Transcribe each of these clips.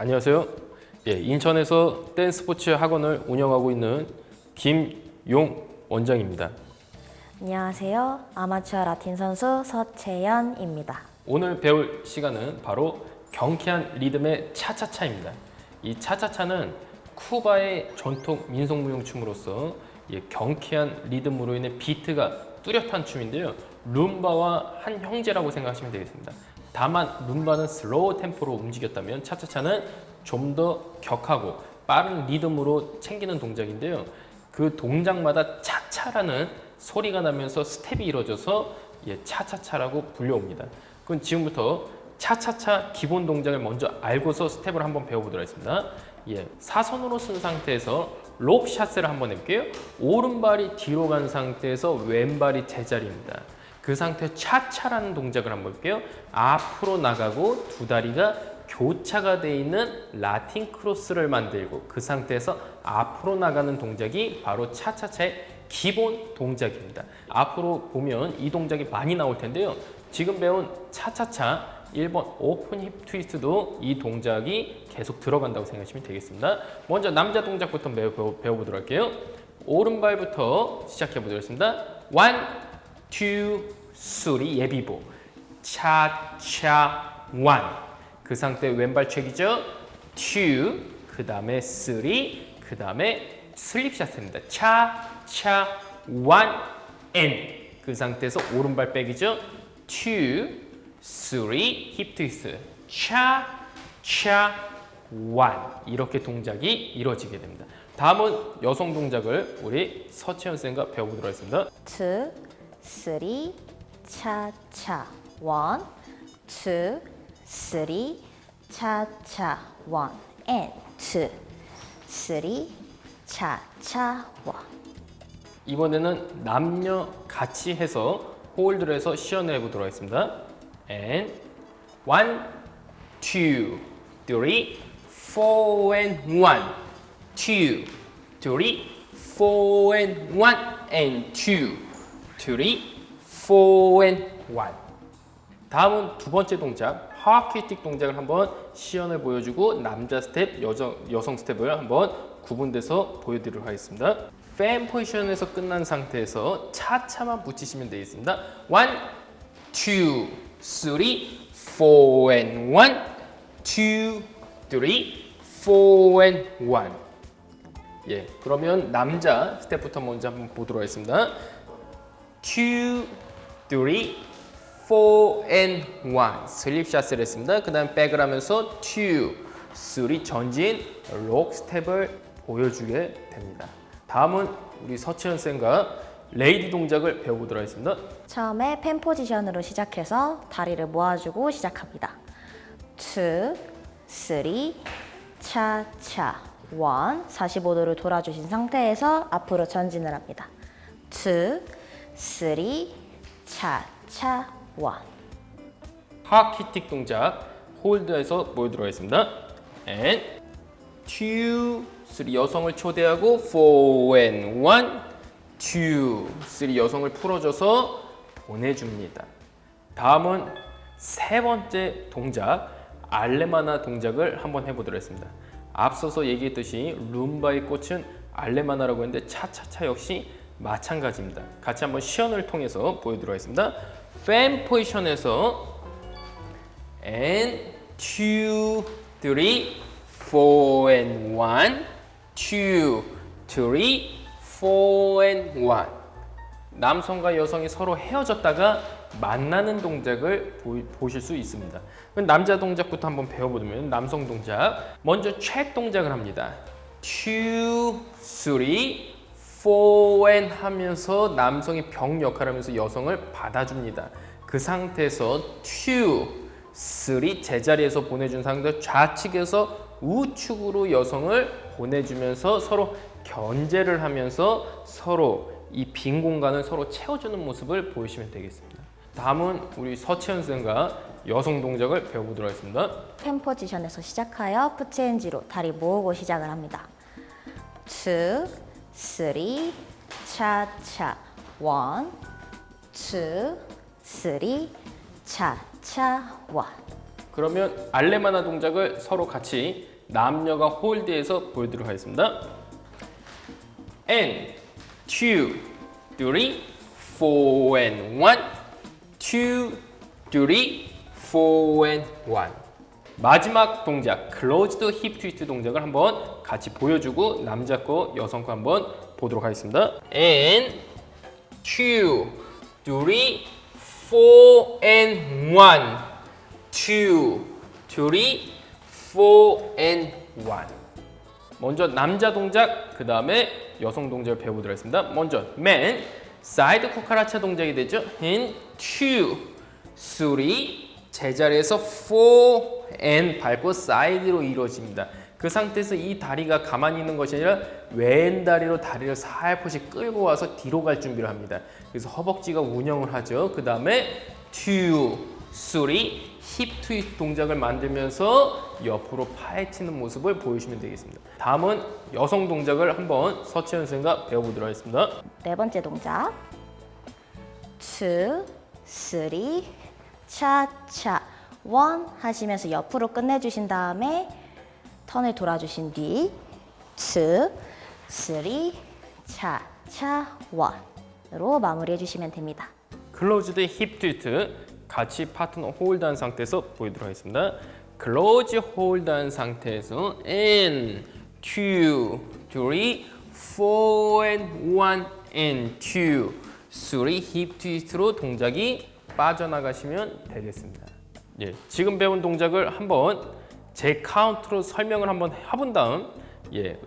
안녕하세요. 인천에서 댄스 스포츠 학원을 운영하고 있는 김용 원장입니다. 안녕하세요. 아마추어 라틴 선수 서채연입니다. 오늘 배울 시간은 바로 경쾌한 리듬의 차차차입니다. 이 차차차는 쿠바의 전통 민속무용춤으로서 경쾌한 리듬으로 인해 비트가 뚜렷한 춤인데요. 룸바와 한 형제라고 생각하시면 되겠습니다. 다만 룸바는 슬로우 템포로 움직였다면 차차차는 좀 더 격하고 빠른 리듬으로 챙기는 동작인데요. 그 동작마다 차차라는 소리가 나면서 스텝이 이루어져서 차차차라고 불려옵니다. 그럼 지금부터 차차차 기본 동작을 먼저 알고서 스텝을 한번 배워보도록 하겠습니다. 사선으로 쓴 상태에서 록샷을 한번 해볼게요. 오른발이 뒤로 간 상태에서 왼발이 제자리입니다. 그 상태 차차라는 동작을 한번 볼게요. 앞으로 나가고 두 다리가 교차가 되어 있는 라틴 크로스를 만들고 그 상태에서 앞으로 나가는 동작이 바로 차차차의 기본 동작입니다. 앞으로 보면 이 동작이 많이 나올 텐데요. 지금 배운 차차차 1번 오픈 힙 트위스트도 이 동작이 계속 들어간다고 생각하시면 되겠습니다. 먼저 남자 동작부터 배워보도록 할게요. 오른발부터 시작해보도록 하겠습니다. 1, 2, 3 예비보 차차 1 그 상태 왼발 책이죠. 2 그 다음에 3 그 다음에 슬립샷입니다. 차차 1 N 그 상태에서 오른발 백이죠. 2 3 힙 트위스트 차차 1 이렇게 동작이 이루어지게 됩니다. 다음은 여성 동작을 우리 서채연 쌤과 배워보도록 하겠습니다. 2, 3, 차차 1, 2, 3, 차차 1, and 2, 3, 차차 1. 이번에는 남녀 같이 해서 홀드를 해서 시연을 해보도록 하겠습니다. And 1, 2, 3, 4 and 1, 2, 3, 4 and 1, and 2, 3, 4 and 1. 다음은 두 번째 동작, 하와키틱 동작을 한번 시연을 보여주고 남자 스텝, 여성 스텝을 한번 구분돼서 보여드리도록 하겠습니다. 팬 포지션에서 끝난 상태에서 차차만 붙이시면 되겠습니다. 1, 2, 3, 4 and 1, 2, 3, 4 and 1. 그러면 남자 스텝부터 먼저 한번 보도록 하겠습니다. 2, 3, 4 and 1 슬립샷을 했습니다. 그 다음 백을 하면서 2, 3 전진 록 스텝을 보여주게 됩니다. 다음은 우리 서채연 쌤과 레이디 동작을 배워보도록 하겠습니다. 처음에 펜 포지션으로 시작해서 다리를 모아주고 시작합니다. 2, 3, 차차 1, 45도를 돌아주신 상태에서 앞으로 전진을 합니다. 2, 3, 차차 1. 하와키틱 동작 홀드해서 보여드리도록 하겠습니다. And 2, 3 여성을 초대하고 4 and 1, 2, 3 여성을 풀어줘서 보내줍니다. 다음은 세 번째 동작 알레마나 동작을 한번 해보도록 하겠습니다. 앞서서 얘기했듯이 룸바의 꽃은 알레마나라고 했는데 차차차 역시 마찬가지입니다. 같이 한번 시연을 통해서 보여드리도록 하겠습니다. 팬 포지션에서 and 2, 3, 4 and 1, 2, 3, 4 and 1. 남성과 여성이 서로 헤어졌다가 만나는 동작을 보실 수 있습니다. 남자 동작부터 한번 배워보면 남성 동작 먼저 책 동작을 합니다. 2, 3, 4 and 하면서 남성이 병 역할을 하면서 여성을 받아줍니다. 그 상태에서 2, 3 제자리에서 보내준 상태 좌측에서 우측으로 여성을 보내주면서 서로 견제를 하면서 서로 이 빈 공간을 서로 채워주는 모습을 보이시면 되겠습니다. 다음은 우리 서채연 쌤과 여성 동작을 배워보도록 하겠습니다. 펜 포지션에서 시작하여 푸체인지로 다리 모으고 시작을 합니다. 2, 3, 차차 1, 2, 3, 차차 1. 그러면 알레마나 동작을 서로 같이 남녀가 홀드해서 보여드리도록 하겠습니다. And 2, 3, 4 and 1, 2, 3, 4 and 1. 마지막 동작 클로즈드 힙 트위스트 동작을 한번 같이 보여주고 남자 거 여성 거 한번 보도록 하겠습니다. And 2, 3, 4 and 1, 2, 3, 4 and 1. 먼저 남자 동작, 그 다음에 여성 동작을 배워보도록 하겠습니다. 먼저 맨 사이드 쿠카라차 동작이 되죠. And 2, 3, 제자리에서 4 and 밟고 사이드로 이루어집니다. 그 상태에서 이 다리가 가만히 있는 것이 아니라 왼다리로 다리를 살포시 끌고 와서 뒤로 갈 준비를 합니다. 그래서 허벅지가 운영을 하죠. 그 다음에 2, 3, 힙 트위스트 동작을 만들면서 옆으로 파헤치는 모습을 보여주시면 되겠습니다. 다음은 여성 동작을 한번 서채연 선생님과 배워보도록 하겠습니다. 네 번째 동작 2, 3, 차차 1 하시면서 옆으로 끝내주신 다음에 턴을 돌아주신 뒤 2, 3, 차차 1으로 마무리해 주시면 됩니다. 클로즈드 힙 트위스트 같이 파트너 홀드한 상태에서 보여드리도록 하겠습니다. 클로즈 홀드한 상태에서 and 2, 3, 4 and 1 and 2, 3 힙 트위스트로 동작이 빠져나가시면 되겠습니다. 예, 지금 배운 동작을 한번 제 카운트로 설명을 한번 해본 다음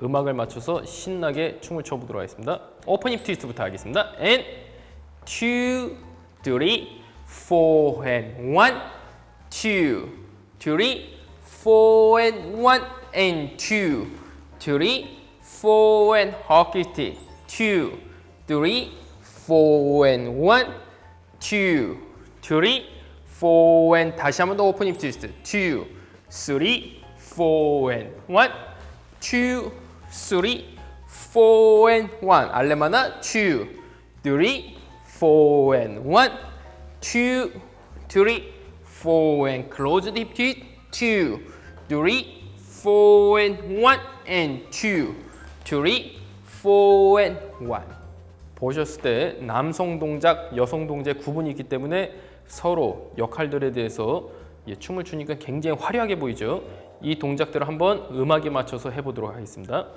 음악을 맞춰서 신나게 춤을 춰보도록 하겠습니다. 오픈 힙 트위스트부터 하겠습니다. And 2, 3, 4 and 1, 2, 3, 4 and 1 and 2, 3, 4 and hockey stick, 2, 3, 4 and 1, 2, 3, 4 and 다시 한 번 더 오픈 힙 트위스트, 2, 3, 4 and 1, 2, 3, 4 and 1 알레마나 2, 3, 4 and 1, 2, 3, 4 and close the hip twist, 2, 3, 4 and 1 and 2, 3, 4 and 1. 보셨을 때 남성 동작, 여성 동작 구분이 있기 때문에 서로 역할들에 대해서 춤을 추니까 굉장히 화려하게 보이죠. 이 동작들을 한번 음악에 맞춰서 해보도록 하겠습니다.